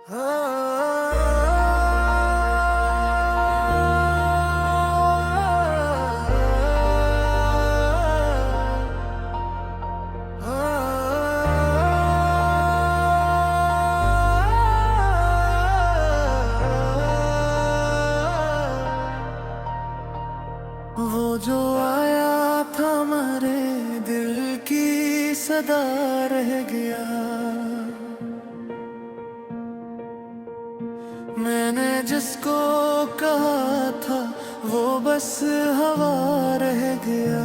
वो जो आया था हमारे दिल की सदा रह गया। मैंने जिसको कहा था वो बस हवा रह गया।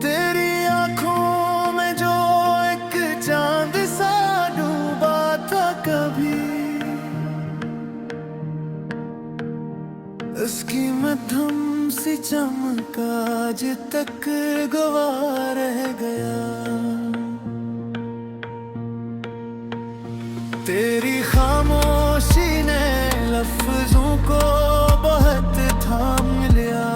तेरी आंखों में जो एक चांद सा डूबा था कभी, उसकी मध्यम सी चमक आज तक गवा रह गया। तेरी खामोशी ने लफ्जों को बहुत थाम लिया।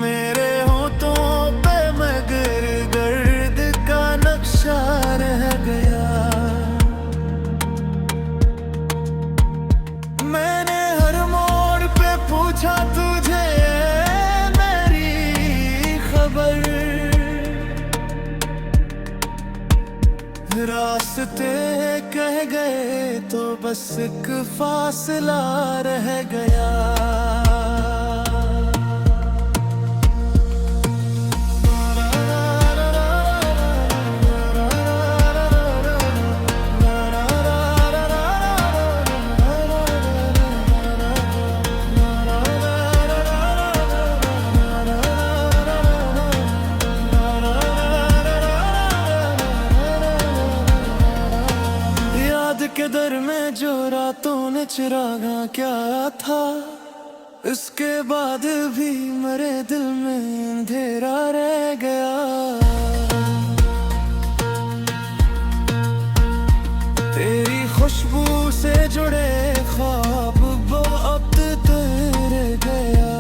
मेरे होठों पे मगर दर्द का नक्शा रह गया। मैंने हर मोड़ पे पूछा तुझे मेरी खबर, रास्ते कह गए तो बस एक फासला रह गया। के दर में जो रातों ने चिरागा क्या था, उसके बाद भी मेरे दिल में अंधेरा रह गया। तेरी खुशबू से जुड़े ख्वाब वो अब तेरे गया।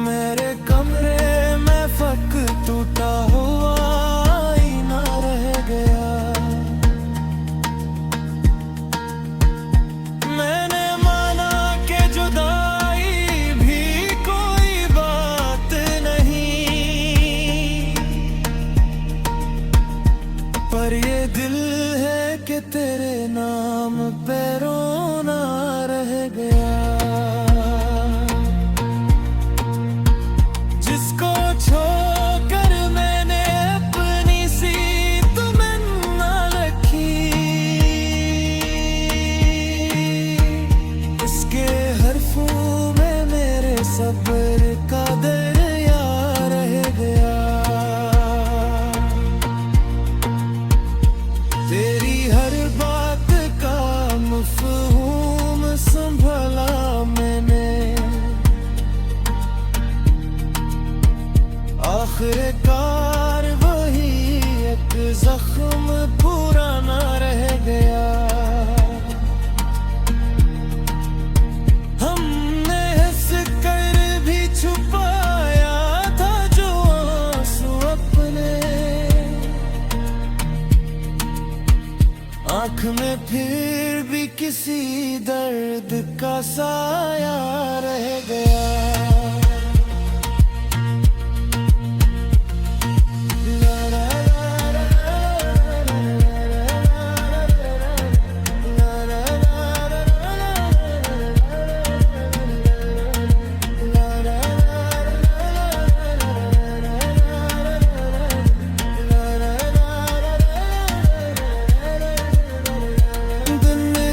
मेरे कमरे में फक टूटा हुआ पर ये दिल है कि तेरे नाम पे रोना रह गया। जिसको छोड़कर मैंने अपनी सी तमन्ना रखी, इसके हरफों में मेरे सब्र का दरिया रह गया। तेरी हर बात का मफ़हूम संभला मैंने, आखिरकार वही एक जख्म पुराना रह गया। हमने हंस कर भी छुपाया था जो आंसू अपने, आँख में फिर भी किसी दर्द का साया रह गया।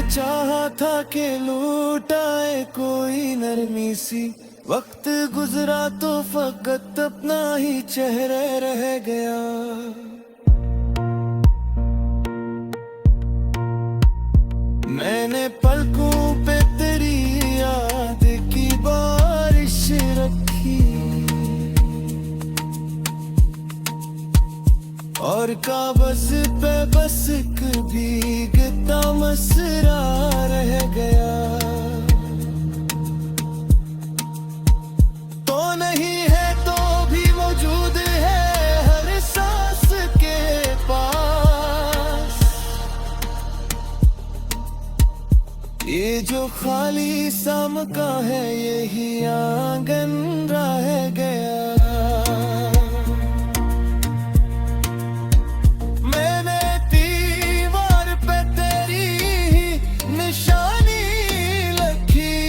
चाहा था कि लूटाए कोई नरमी सी, वक्त गुजरा तो फकत अपना ही चेहरा रह गया। मैंने पलकों पे तेरी याद की बारिश रखी, और कागज पे बस एक भीगता मसरा रह गया। तो ये जो खाली सम का है यही आंगन रह गया। मैंने दीवार पे तेरी निशानी लिखी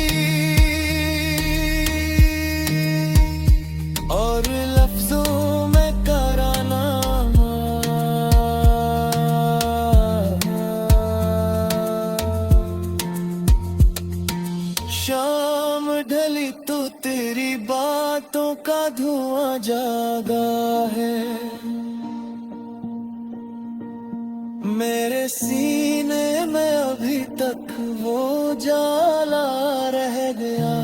और लफ्जों में कराना शाम ढली तो तेरी बातों का धुआं जागा है। मेरे सीने में अभी तक वो जाला रह गया।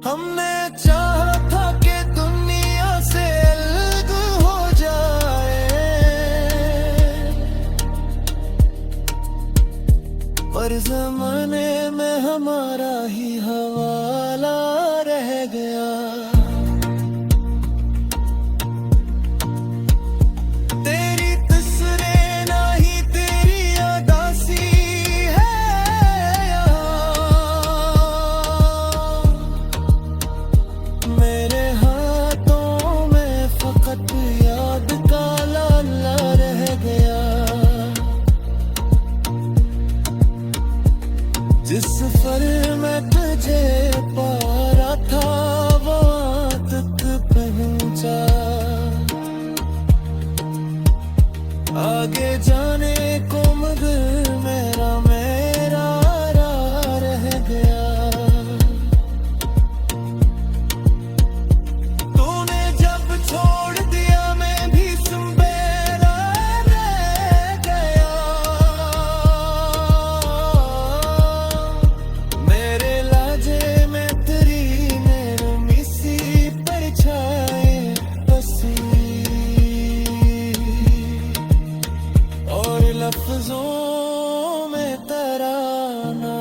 हमने चाहा था कि दुनिया से अलग हो जाए, पर ज़माने में हमारा ही हवाला रह गया। तेरी तस्वीरें नहीं तेरी अदासी है यहाँ। मेरे हाथों में फकत याद का लाला रह गया। जिस फर में तुझे पा रहा था वहाँ तक पहुँचा। आगे जाने को मगर मेरा राह रह गया। तूने जब छोड़ दिया मैं भी सुंबेरा रह गया। मेरे लाजे में तेरी नरमी सी परछाई बसी और लफ्जों में तराना।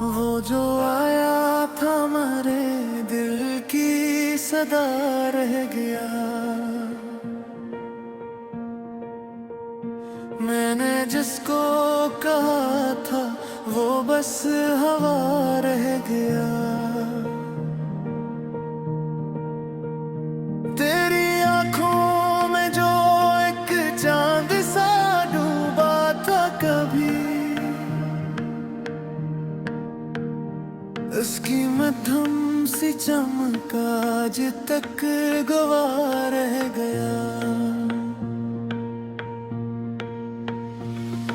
वो जो आया था हमारे दिल की सदा रह गया। मैंने जिसको कहा था वो बस हवा रह गया। तेरी आंखों में जो एक चांद सा डूबा था कभी, उसकी मध्यम सी चमक आज तक गवा रह गया।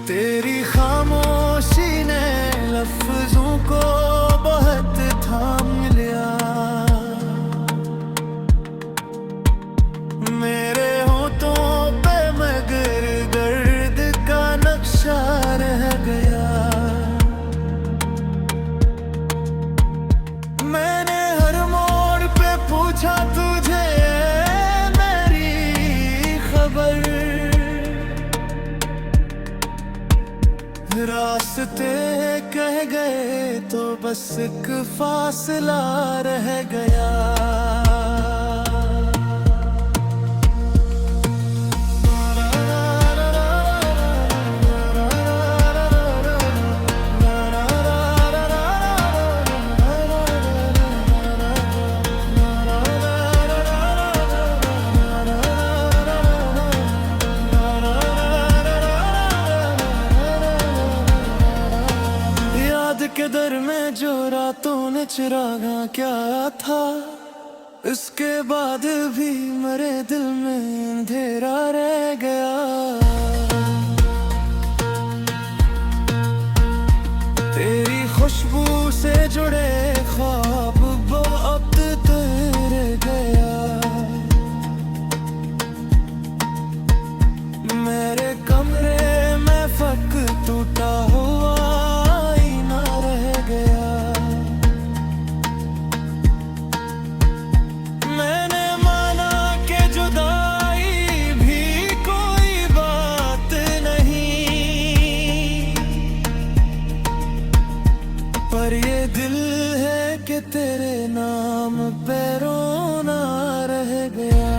तेरी खामोशी ने लफ्जों को बहुत थाम लिया। मेरे होठों पे मगर दर्द का नक्शा रह गया। मैंने हर मोड़ पे पूछा तुझे मेरी खबर। रास्ते कह गए तो बस एक फासला रह गया। के दर में जो रातों ने चिरागा क्या था, इसके बाद भी मेरे दिल में अंधेरा रह गया। तेरी खुशबू से जुड़े ख्वाब वो अब तेरे गया। मेरे कमरे में फक टूटा हुआ आईना रह गया। मैंने माना कि जुदाई भी कोई बात नहीं, पर ये दिल है कि तेरे नाम पे रोना रह गया।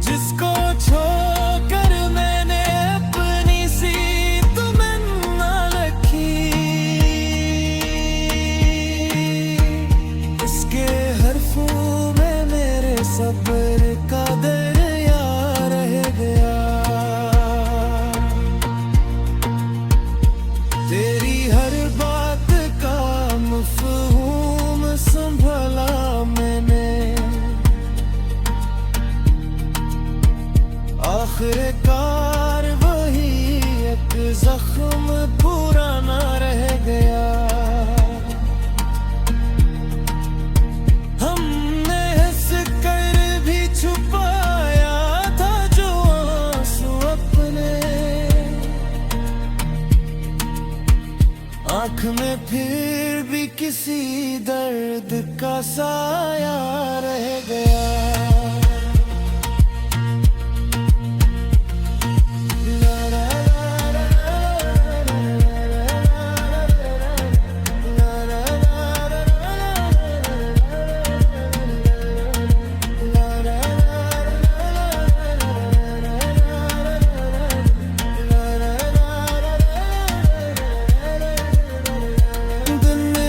जिसको छोड़कर मैंने अपनी सी तमन्ना रखी, इसके हरफों में मेरे सब्र का दरिया रह गया। तेरी हर बात का मफ़हूम संभला मैंने, आखिरकार वही एक जख्म पुराना रह गया। हमने हंस कर भी छुपाया था जो आंसू अपने, आँख में फिर भी किसी दर्द का साया रह गया।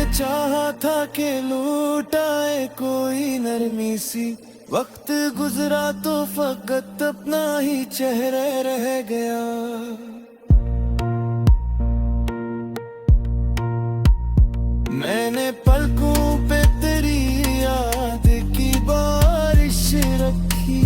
चाहा था कि लूटाए कोई नरमी सी, वक्त गुजरा तो फकत अपना ही चेहरा रह गया। मैंने पलकों पे तेरी याद की बारिश रखी,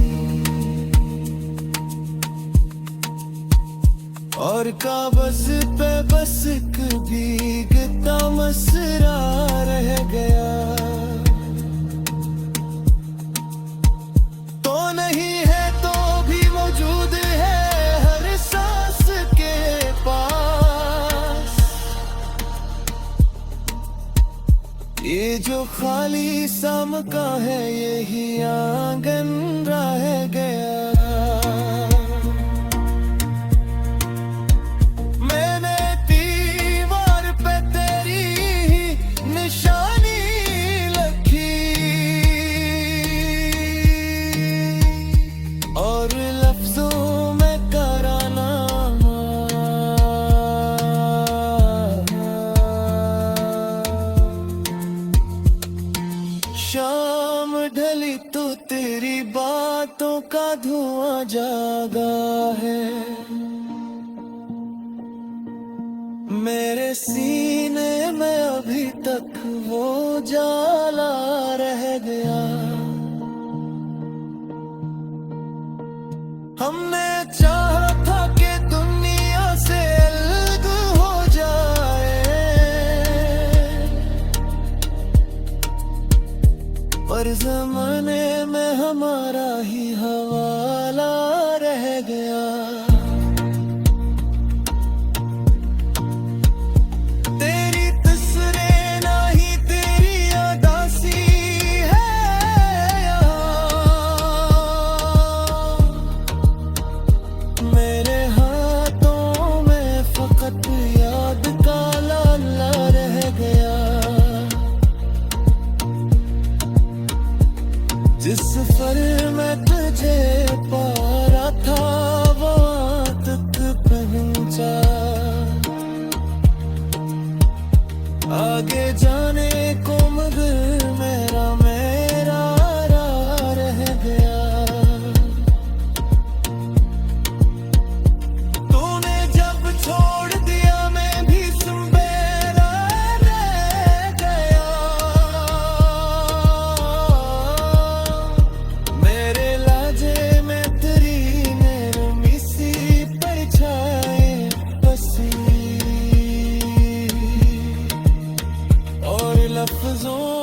और कागज पे बस एक भीगता मसरा रह गया। तो नहीं है तो भी मौजूद है हर सांस के पास, ये जो खाली सा मकान है यही आंगन रह गया। शाम ढली तो तेरी बातों का धुआं जागा है, मेरे सीने में अभी तक वो जाला रह गया। हमने चाहा था कि दुनिया से अलग हो जाए, पर ज़माने में हमारा ही हवाला रह गया। तेरी तस्वीरें नहीं तेरी अदासी है यहाँ, मेरे हाथों में फकत याद का लाला रह गया। जिस पर मैं तुझे पा रहा था वहाँ तक पहुँचा, आगे जाने को मगर मेरा राह रह गया। तूने जब छोड़ दिया मैं भी सुनबेरा रह गया। लफ्जों